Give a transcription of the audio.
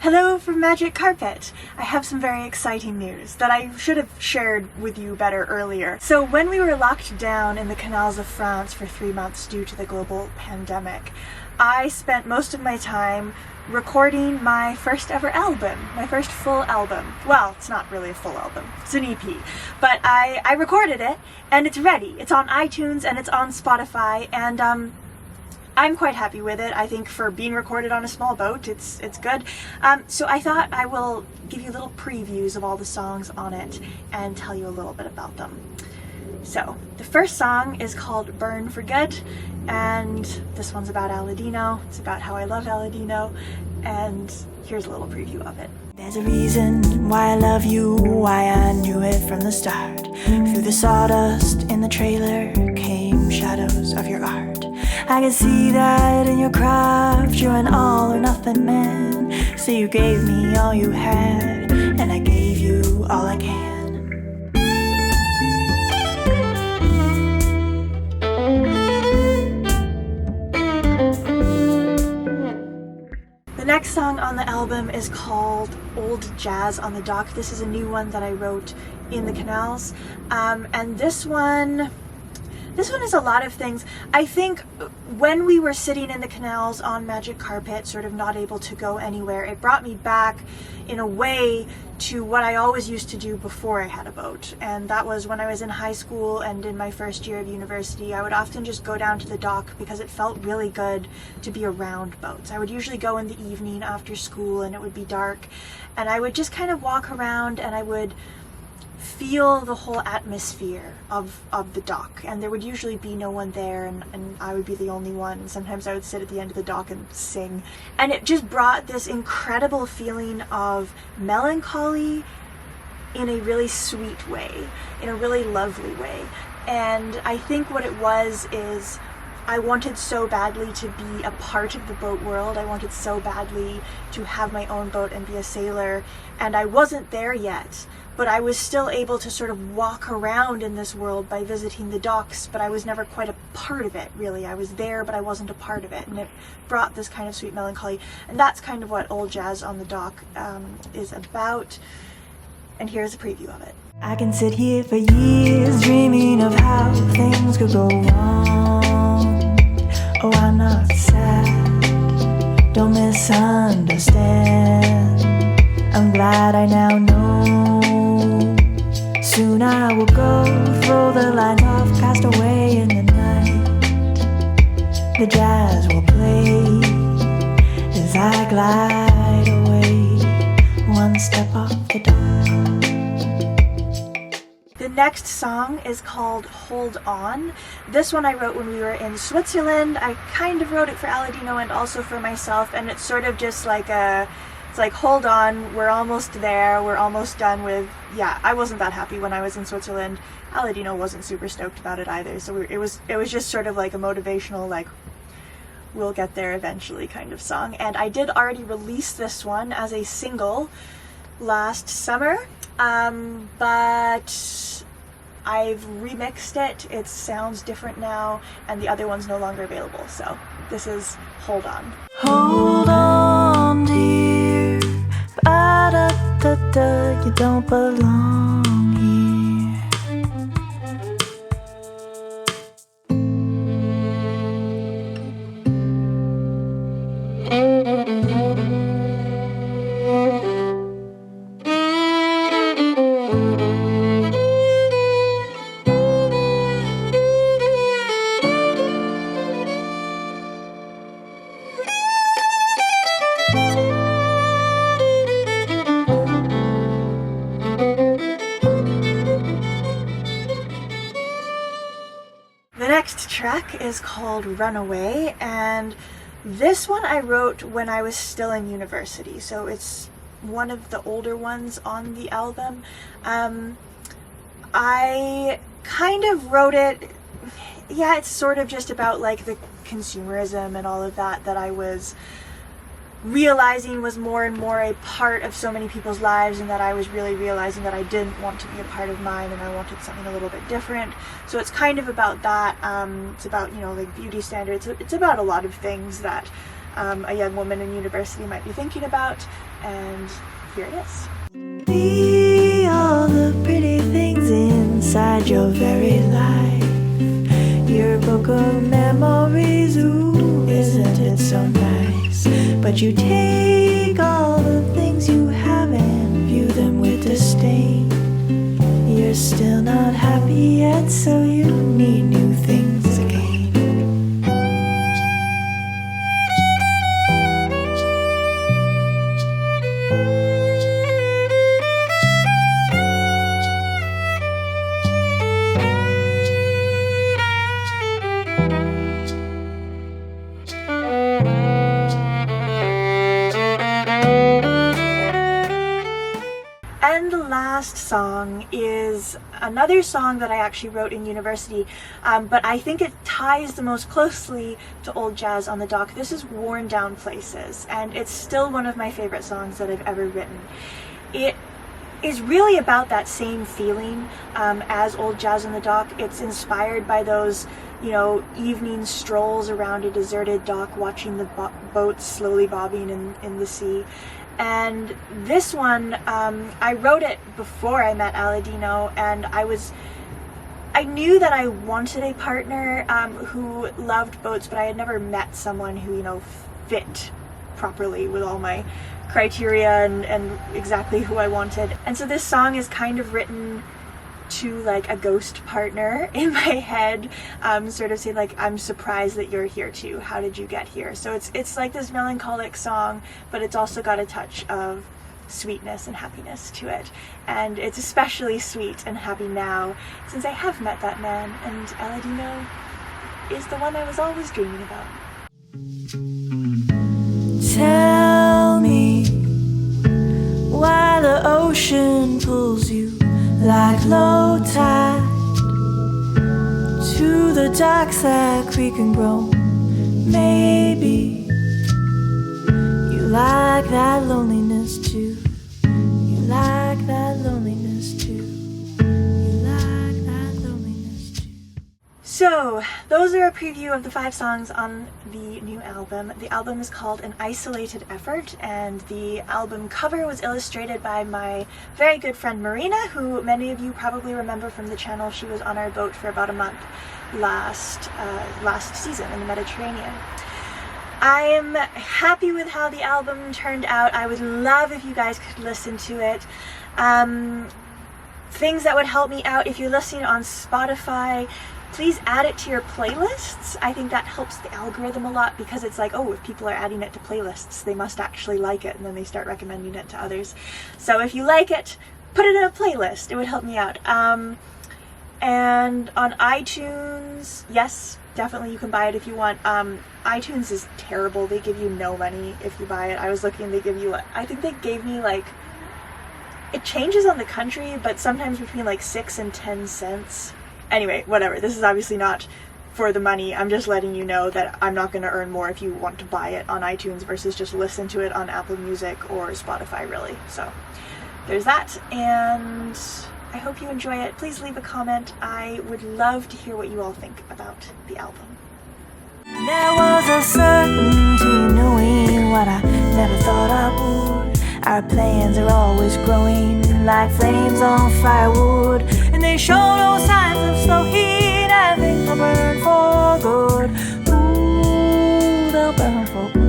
Hello from Magic Carpet! I have some very exciting news that I should have shared with you better earlier. So when we were locked down in the canals of France for 3 months due to the global pandemic, I spent most of my time recording my first ever album, my first full album. Well, it's not really a full album, it's an EP, but I recorded it and it's ready. It's on iTunes and it's on Spotify, and I'm quite happy with it. I think for being recorded on a small boat, it's good. So I thought I will give you little previews of all the songs on it and tell you a little bit about them. So the first song is called Burn for Good, and this one's about Aladino. It's about how I love Aladino, and here's a little preview of it. There's a reason why I love you, why I knew it from the start. Through the sawdust in the trailer came shadows of your art. I can see that in your craft, you're an all or nothing man. So you gave me all you had, and I gave you all I can. The next song on the album is called Old Jazz on the Dock. This is a new one that I wrote in the canals, and this one is a lot of things. I think when we were sitting in the canals on Magic Carpet, sort of not able to go anywhere, it brought me back in a way to what I always used to do before I had a boat. And that was when I was in high school and in my first year of university. I would often just go down to the dock because it felt really good to be around boats. I would usually go in the evening after school and it would be dark, and I would just kind of walk around and I would feel the whole atmosphere of the dock, and there would usually be no one there, and I would be the only one, and sometimes I would sit at the end of the dock and sing, and it just brought this incredible feeling of melancholy in a really sweet way, in a really lovely way. And I think what it was is I wanted so badly to be a part of the boat world. I wanted so badly to have my own boat and be a sailor, and I wasn't there yet, but I was still able to sort of walk around in this world by visiting the docks, but I was never quite a part of it, really. I was there, but I wasn't a part of it, and it brought this kind of sweet melancholy, and that's kind of what Old Jazz on the Dock is about, and here's a preview of it. I can sit here for years dreaming of how things could go wrong. Oh, I'm not sad, don't misunderstand. I'm glad I now know. Soon I will go, throw the lines off, cast away in the night. The jazz will play as I glide away, one step off the dock. The next song is called Hold On. This one I wrote when we were in Switzerland. I kind of wrote it for Aladino and also for myself, and it's sort of just like it's like, hold on, we're almost there, we're almost done with, yeah, I wasn't that happy when I was in Switzerland. Aladino wasn't super stoked about it either, so it was just sort of like a motivational, like, we'll get there eventually kind of song. And I did already release this one as a single last summer, but I've remixed it, it sounds different now, and the other one's no longer available, so this is Hold On. Hold on, dear, ba-da-da-da, you don't belong here. The next track is called Runaway, and this one I wrote when I was still in university, so it's one of the older ones on the album. I kind of wrote it, yeah, it's sort of just about like the consumerism and all of that I was realizing was more and more a part of so many people's lives, and that I was really realizing that I didn't want to be a part of mine and I wanted something a little bit different. So it's kind of about that. It's about, you know, like beauty standards. It's about a lot of things that a young woman in university might be thinking about, and here it is. Be all the pretty things inside your very life, your book of memories, ooh, isn't it so nice? But you take all the things you have and view them with disdain. You're still not happy yet, so you need new things again. And the last song is another song that I actually wrote in university, but I think it ties the most closely to Old Jazz on the Dock. This is Worn Down Places, and it's still one of my favorite songs that I've ever written. It is really about that same feeling as Old Jazz on the Dock. It's inspired by those, you know, evening strolls around a deserted dock, watching the boats slowly bobbing in the sea. And this one, I wrote it before I met Aladino, and I knew that I wanted a partner who loved boats, but I had never met someone who, you know, fit properly with all my criteria and exactly who I wanted. And so this song is kind of written to like a ghost partner in my head, sort of saying like, I'm surprised that you're here too. How did you get here? So it's like this melancholic song, but it's also got a touch of sweetness and happiness to it. And it's especially sweet and happy now since I have met that man, and Aladino is the one I was always dreaming about. Tell me why the ocean pulls you like low tide to the docks that creak and groan. Maybe you like that loneliness too. You like that loneliness too. You like that loneliness too. So, those are a preview of the 5 songs on the new album. The album is called An Isolated Effort, and the album cover was illustrated by my very good friend Marina, who many of you probably remember from the channel. She was on our boat for about a month last season in the Mediterranean. I am happy with how the album turned out. I would love if you guys could listen to it. Things that would help me out, if you're listening on Spotify, please add it to your playlists. I think that helps the algorithm a lot, because it's like, oh, if people are adding it to playlists, they must actually like it, and then they start recommending it to others. So if you like it, put it in a playlist. It would help me out. And on iTunes, yes, definitely you can buy it if you want. iTunes is terrible. They give you no money if you buy it. I was looking, they give you, I think they gave me like, it changes on the country, but sometimes between like 6 and 10 cents. Anyway, whatever. This is obviously not for the money. I'm just letting you know that I'm not going to earn more if you want to buy it on iTunes versus just listen to it on Apple Music or Spotify, really. So there's that, and I hope you enjoy it. Please leave a comment. I would love to hear what you all think about the album. There was a certainty knowing what I never thought I would. Our plans are always growing like flames on firewood, and they show no signs of slow heat. I think they'll burn for good. Ooh, they'll burn for good.